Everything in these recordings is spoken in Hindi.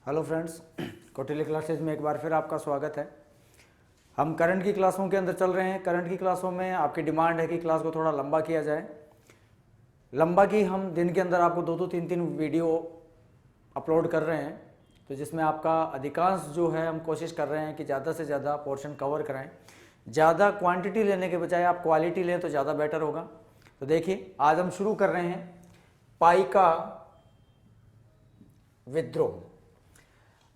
हेलो फ्रेंड्स, कौटिल्य क्लासेज में एक बार फिर आपका स्वागत है। हम करंट की क्लासों के अंदर चल रहे हैं। करंट की क्लासों में आपकी डिमांड है कि क्लास को थोड़ा लंबा किया जाए। लंबा की हम दिन के अंदर आपको दो तीन वीडियो अपलोड कर रहे हैं, तो जिसमें आपका अधिकांश जो है हम कोशिश कर रहे हैं कि ज़्यादा से ज़्यादा पोर्शन कवर कराएं। ज़्यादा क्वांटिटी लेने के बजाय आप क्वालिटी लें तो ज़्यादा बेटर होगा। तो देखिए, आज हम शुरू कर रहे हैं पाइका विद्रोह।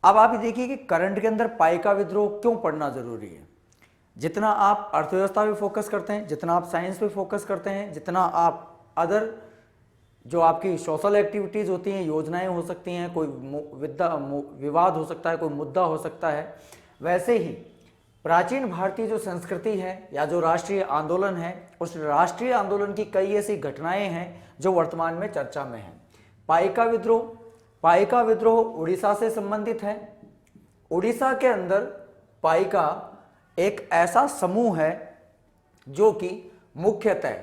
अब आप ये देखिए कि करंट के अंदर पाइका विद्रोह क्यों पढ़ना जरूरी है। जितना आप अर्थव्यवस्था पे फोकस करते हैं, जितना आप साइंस पे फोकस करते हैं, जितना आप अदर जो आपकी सोशल एक्टिविटीज होती हैं, योजनाएं हो सकती हैं, कोई विवाद हो सकता है, कोई मुद्दा हो सकता है, वैसे ही प्राचीन भारतीय जो संस्कृति है या जो राष्ट्रीय आंदोलन है, उस राष्ट्रीय आंदोलन की कई ऐसी घटनाएं हैं जो वर्तमान में चर्चा में हैं। पाइका विद्रोह उड़ीसा से संबंधित है। उड़ीसा के अंदर पाइका एक ऐसा समूह है जो कि मुख्यतः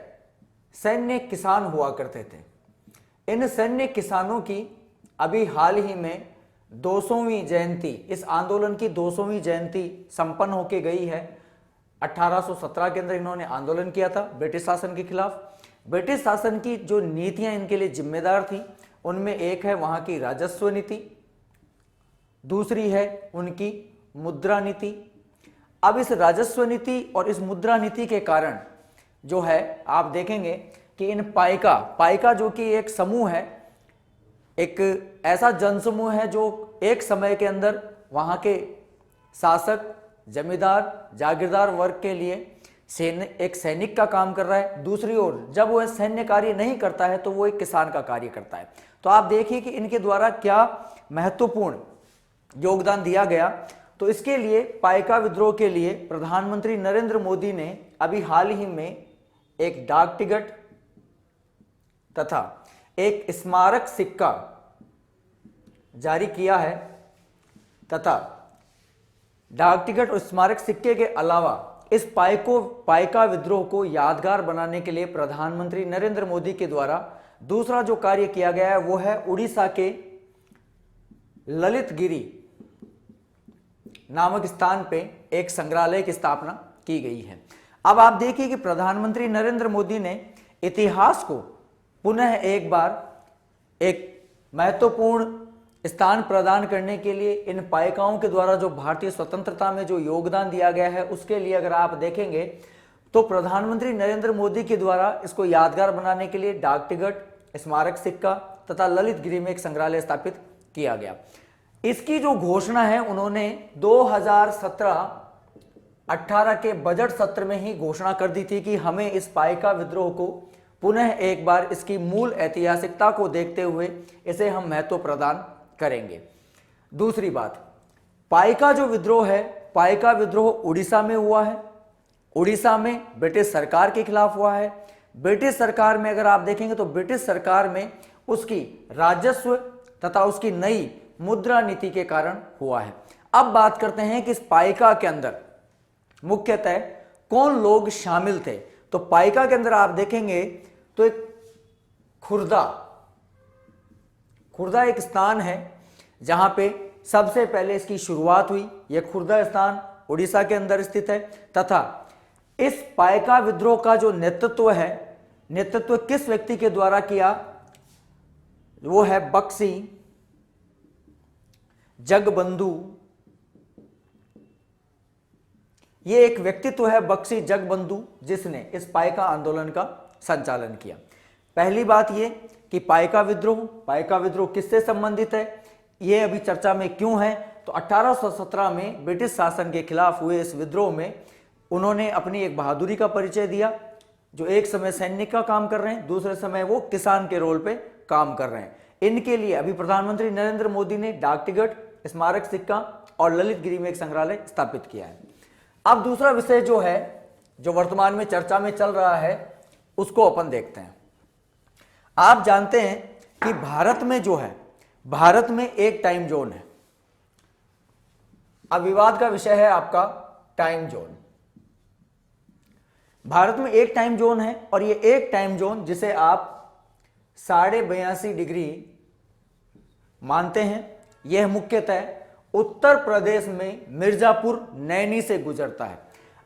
सैन्य किसान हुआ करते थे। इन सैन्य किसानों की अभी हाल ही में 200वीं जयंती, इस आंदोलन की 200वीं जयंती संपन्न होके गई है। 1817 के अंदर इन्होंने आंदोलन किया था ब्रिटिश शासन के खिलाफ। ब्रिटिश शासन की जो नीतियां इनके लिए जिम्मेदार थी, उनमें एक है वहां की राजस्व नीति, दूसरी है उनकी मुद्रा नीति। अब इस राजस्व नीति और इस मुद्रा नीति के कारण जो है आप देखेंगे कि इन पाइका जो कि एक समूह है, एक ऐसा जनसमूह है जो एक समय के अंदर वहां के शासक, जमींदार, जागीरदार वर्ग के लिए एक सैनिक का काम कर रहा है। दूसरी ओर जब वह सैन्य कार्य नहीं करता है तो वो एक किसान का कार्य करता है। तो आप देखिए कि इनके द्वारा क्या महत्वपूर्ण योगदान दिया गया। तो इसके लिए पाइका विद्रोह के लिए प्रधानमंत्री नरेंद्र मोदी ने अभी हाल ही में एक डाक टिकट तथा एक स्मारक सिक्का जारी किया है, तथा डाक टिकट और स्मारक सिक्के के अलावा इस पाइका विद्रोह को यादगार बनाने के लिए प्रधानमंत्री नरेंद्र मोदी के द्वारा दूसरा जो कार्य किया गया है वो है उड़ीसा के ललितगिरी नामक स्थान पे एक संग्रहालय की स्थापना की गई है। अब आप देखिए कि प्रधानमंत्री नरेंद्र मोदी ने इतिहास को पुनः एक बार एक महत्वपूर्ण स्थान प्रदान करने के लिए इन पाइकाओं के द्वारा जो भारतीय स्वतंत्रता में जो योगदान दिया गया है उसके लिए अगर आप देखेंगे तो प्रधानमंत्री नरेंद्र मोदी के द्वारा इसको यादगार बनाने के लिए डाक टिकट, स्मारक सिक्का तथा ललितगिरी में एक संग्रहालय स्थापित किया गया। इसकी जो घोषणा है उन्होंने 2017-18 के बजट सत्र में ही घोषणा कर दी थी कि हमें इस पाइका विद्रोह को पुनः एक बार इसकी मूल ऐतिहासिकता को देखते हुए इसे हम महत्व प्रदान करेंगे। दूसरी बात, पाइका जो विद्रोह है, पाइका विद्रोह उड़ीसा में हुआ है। उड़ीसा में ब्रिटिश सरकार के खिलाफ हुआ है। ब्रिटिश सरकार में अगर आप देखेंगे तो ब्रिटिश सरकार में उसकी राजस्व तथा उसकी नई मुद्रा नीति के कारण हुआ है। अब बात करते हैं कि इस पाइका के अंदर मुख्यतः कौन लोग शामिल थे। तो पाइका के अंदर आप देखेंगे तो एक खुर्दा एक स्थान है जहां पे सबसे पहले इसकी शुरुआत हुई। यह खुर्दा स्थान उड़ीसा के अंदर स्थित है, तथा इस पाइका विद्रोह का जो नेतृत्व किस व्यक्ति के द्वारा किया, वो है बक्सी जगबंधु। ये एक व्यक्तित्व है बक्सी जगबंधु जिसने इस पाइका आंदोलन का संचालन किया। पहली बात ये कि पाइका विद्रोह किससे संबंधित है, ये अभी चर्चा में क्यों है। तो 1817 में ब्रिटिश शासन के खिलाफ हुए इस विद्रोह में उन्होंने अपनी एक बहादुरी का परिचय दिया। जो एक समय सैनिक का काम कर रहे हैं, दूसरे समय वो किसान के रोल पे काम कर रहे हैं। इनके लिए अभी प्रधानमंत्री नरेंद्र मोदी ने डाक टिकट, स्मारक सिक्का और ललितगिरी में एक संग्रहालय स्थापित किया है। अब दूसरा विषय जो है, जो वर्तमान में चर्चा में चल रहा है, उसको अपन देखते हैं। आप जानते हैं कि भारत में एक टाइम जोन है। अब विवाद का विषय है आपका टाइम जोन। भारत में एक टाइम जोन है और ये एक टाइम जोन जिसे आप 82.5 डिग्री मानते हैं, यह मुख्यतः उत्तर प्रदेश में मिर्जापुर नैनी से गुजरता है।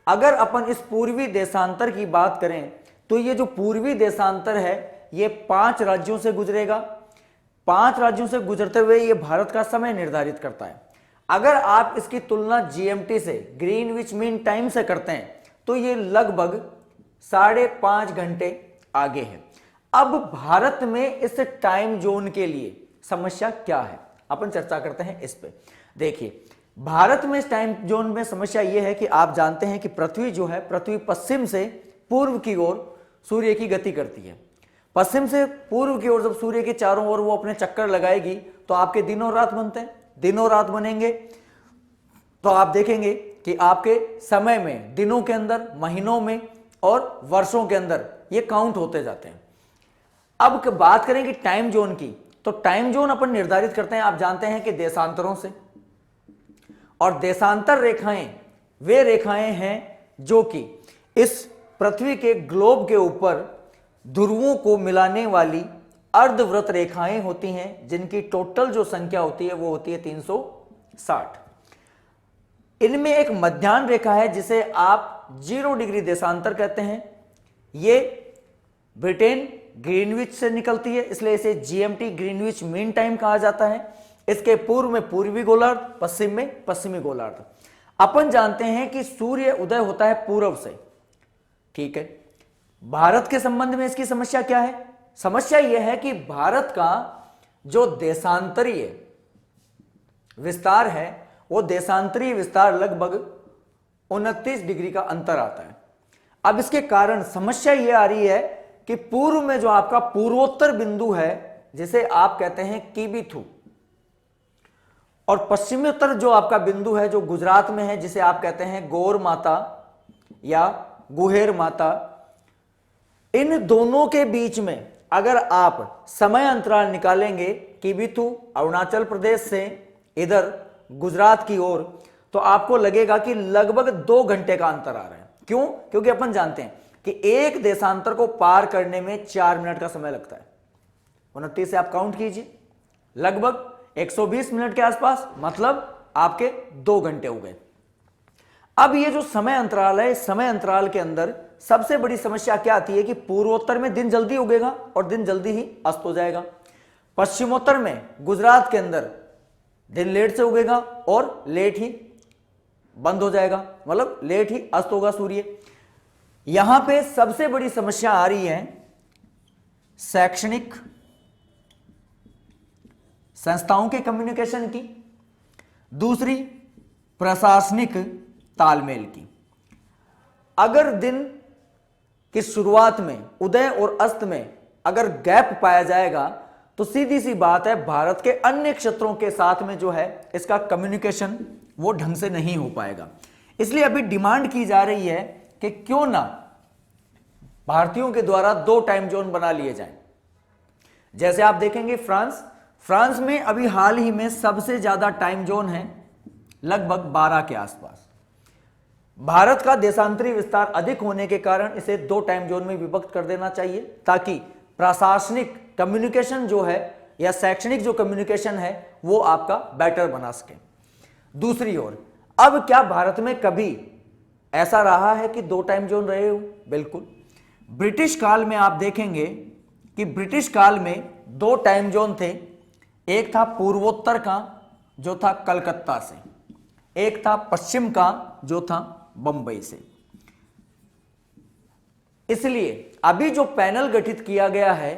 अगर अपन इस पूर्वी देशांतर की बात करें तो ये जो पूर्वी देशांतर है ये 5 राज्यों से गुजरेगा। 5 राज्यों से गुजरते हुए ये भारत का समय निर्धारित करता है। अगर आप इसकी तुलना जीएमटी से, ग्रीनविच मीन टाइम से करते हैं तो ये लगभग 5.5 घंटे आगे है। अब भारत में इस टाइम जोन के लिए समस्या क्या है, अपन चर्चा करते हैं इस पे। देखिए, भारत में इस टाइम जोन में समस्या यह है कि आप जानते हैं कि पृथ्वी जो है, पृथ्वी पश्चिम से पूर्व की ओर सूर्य की गति करती है। पश्चिम से पूर्व की ओर जब सूर्य के चारों ओर वो अपने चक्कर लगाएगी तो आपके दिन और रात बनते हैं। दिन और रात बनेंगे तो आप देखेंगे कि आपके समय में, दिनों के अंदर, महीनों में और वर्षों के अंदर ये काउंट होते जाते हैं। अब बात करेंगे टाइम जोन की, तो टाइम जोन अपन निर्धारित करते हैं, आप जानते हैं कि देशांतरों से। और देशांतर रेखाएं वे रेखाएं हैं जो कि इस पृथ्वी के ग्लोब के ऊपर ध्रुवों को मिलाने वाली अर्धवृत्त रेखाएं होती हैं, जिनकी टोटल जो संख्या होती है वो होती है 360। इनमें एक मध्याह्न रेखा है जिसे आप 0 डिग्री देशांतर कहते हैं। ये ब्रिटेन ग्रीनविच से निकलती है, इसलिए इसे जीएमटी, ग्रीनविच मीन टाइम कहा जाता है। इसके पूर्व में पूर्वी गोलार्ध, पश्चिम में पश्चिमी गोलार्ध। अपन जानते हैं कि सूर्य उदय होता है पूर्व से, ठीक है। भारत के संबंध में इसकी समस्या क्या है? समस्या यह है कि भारत का जो देशांतरीय विस्तार है वो देशांतरीय विस्तार लगभग 29 डिग्री का अंतर आता है। अब इसके कारण समस्या यह आ रही है कि पूर्व में जो आपका पूर्वोत्तर बिंदु है जिसे आप कहते हैं कीबीथू, और पश्चिमोत्तर जो आपका बिंदु है जो गुजरात में है जिसे आप कहते हैं गौर माता या गुहेर माता, इन दोनों के बीच में अगर आप समय अंतराल निकालेंगे कीबीथू अरुणाचल प्रदेश से इधर गुजरात की ओर, तो आपको लगेगा कि लगभग 2 घंटे का अंतर आ रहा है। क्यों? क्योंकि अपन जानते हैं कि एक देशांतर को पार करने में 4 मिनट का समय लगता है। 29 से आप काउंट कीजिए, लगभग 120 मिनट के आसपास, मतलब आपके 2 घंटे हो गए। अब ये जो समय अंतराल है, इस समय अंतराल के अंदर सबसे बड़ी समस्या क्या आती है कि पूर्वोत्तर में दिन जल्दी उगेगा और दिन जल्दी ही अस्त हो जाएगा। पश्चिमोत्तर में गुजरात के अंदर दिन लेट से उगेगा और लेट ही बंद हो जाएगा, मतलब लेट ही अस्त होगा सूर्य। यहां पे सबसे बड़ी समस्या आ रही है शैक्षणिक संस्थाओं के कम्युनिकेशन की, दूसरी प्रशासनिक तालमेल की। अगर दिन की शुरुआत में उदय और अस्त में अगर गैप पाया जाएगा तो सीधी सी बात है भारत के अन्य क्षेत्रों के साथ में जो है इसका कम्युनिकेशन वो ढंग से नहीं हो पाएगा। इसलिए अभी डिमांड की जा रही है कि क्यों ना भारतीयों के द्वारा 2 टाइम जोन बना लिए जाएं। जैसे आप देखेंगे फ्रांस में अभी हाल ही में सबसे ज्यादा टाइम जोन है लगभग 12 के आसपास। भारत का देशांतरी विस्तार अधिक होने के कारण इसे 2 टाइम जोन में विभक्त कर देना चाहिए ताकि प्रशासनिक कम्युनिकेशन जो है या शैक्षणिक जो कम्युनिकेशन है वो आपका बेटर बना सके। दूसरी ओर अब क्या भारत में कभी ऐसा रहा है कि 2 टाइम जोन रहे हो? बिल्कुल। ब्रिटिश काल में आप देखेंगे कि ब्रिटिश काल में 2 टाइम जोन थे। एक था पूर्वोत्तर का जो था कलकत्ता से, एक था पश्चिम का जो था बंबई से। इसलिए अभी जो पैनल गठित किया गया है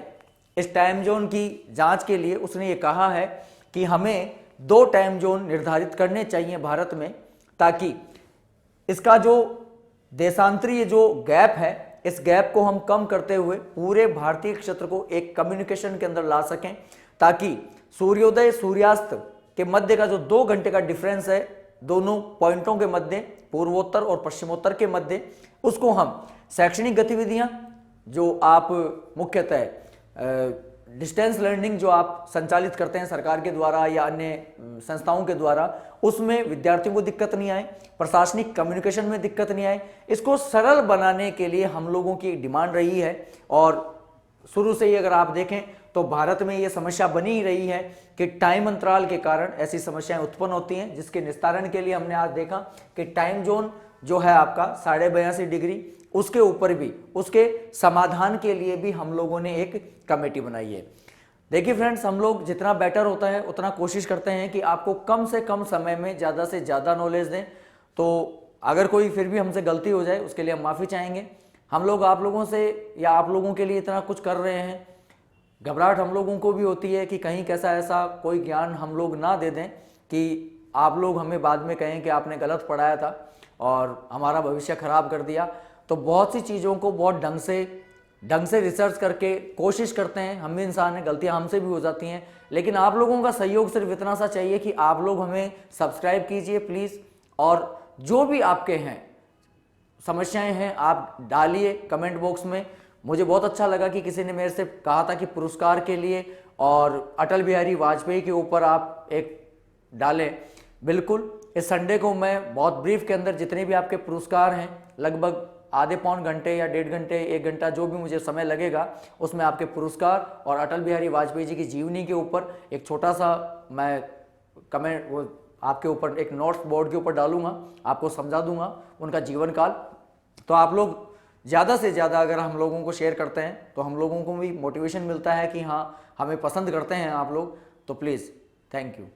इस टाइम जोन की जांच के लिए, उसने ये कहा है कि हमें 2 टाइम जोन निर्धारित करने चाहिए भारत में, ताकि इसका जो देशांतरीय जो गैप है इस गैप को हम कम करते हुए पूरे भारतीय क्षेत्र को एक कम्युनिकेशन के अंदर ला सकें, ताकि सूर्योदय सूर्यास्त के मध्य का जो 2 घंटे का डिफरेंस है दोनों पॉइंटों के मध्य, पूर्वोत्तर और पश्चिमोत्तर के मध्य, उसको हम शैक्षणिक गतिविधियां जो आप मुख्यतः डिस्टेंस लर्निंग जो आप संचालित करते हैं सरकार के द्वारा या अन्य संस्थाओं के द्वारा, उसमें विद्यार्थियों को दिक्कत नहीं आए, प्रशासनिक कम्युनिकेशन में दिक्कत नहीं आए, इसको सरल बनाने के लिए हम लोगों की डिमांड रही है। और शुरू से ही अगर आप देखें तो भारत में ये समस्या बनी ही रही है कि टाइम अंतराल के कारण ऐसी समस्याएं उत्पन्न होती हैं, जिसके निस्तारण के लिए हमने आज देखा कि टाइम जोन जो है आपका 82.5 डिग्री, उसके ऊपर भी उसके समाधान के लिए भी हम लोगों ने एक कमेटी बनाई है। देखिए फ्रेंड्स, हम लोग जितना बेटर होता है उतना कोशिश करते हैं कि आपको कम से कम समय में ज़्यादा से ज़्यादा नॉलेज दें। तो अगर कोई फिर भी हमसे गलती हो जाए उसके लिए हम माफ़ी चाहेंगे। हम लोग आप लोगों से या आप लोगों के लिए इतना कुछ कर रहे हैं, घबराहट हम लोगों को भी होती है कि कहीं कैसा ऐसा कोई ज्ञान हम लोग ना दे दें कि आप लोग हमें बाद में कहें कि आपने गलत पढ़ाया था और हमारा भविष्य खराब कर दिया। तो बहुत सी चीज़ों को बहुत ढंग से रिसर्च करके कोशिश करते हैं। हम भी इंसान हैं, गलतियां हमसे भी हो जाती हैं, लेकिन आप लोगों का सहयोग सिर्फ इतना सा चाहिए कि आप लोग हमें सब्सक्राइब कीजिए प्लीज़, और जो भी आपके हैं समस्याएं हैं आप डालिए कमेंट बॉक्स में। मुझे बहुत अच्छा लगा कि किसी ने मेरे से कहा था कि पुरस्कार के लिए और अटल बिहारी वाजपेयी के ऊपर आप एक डालें। बिल्कुल, इस संडे को मैं बहुत ब्रीफ के अंदर जितने भी आपके पुरस्कार हैं, लगभग आधे पौन घंटे या 1.5 घंटे 1 घंटा जो भी मुझे समय लगेगा, उसमें आपके पुरस्कार और अटल बिहारी वाजपेयी जी की जीवनी के ऊपर एक छोटा सा मैं कमेंट वो आपके ऊपर एक नोट्स बोर्ड के ऊपर डालूंगा, आपको समझा दूंगा उनका जीवन काल। तो आप लोग ज़्यादा से ज़्यादा अगर हम लोगों को शेयर करते हैं तो हम लोगों को भी मोटिवेशन मिलता है कि हाँ, हमें पसंद करते हैं आप लोग। तो प्लीज़, थैंक यू।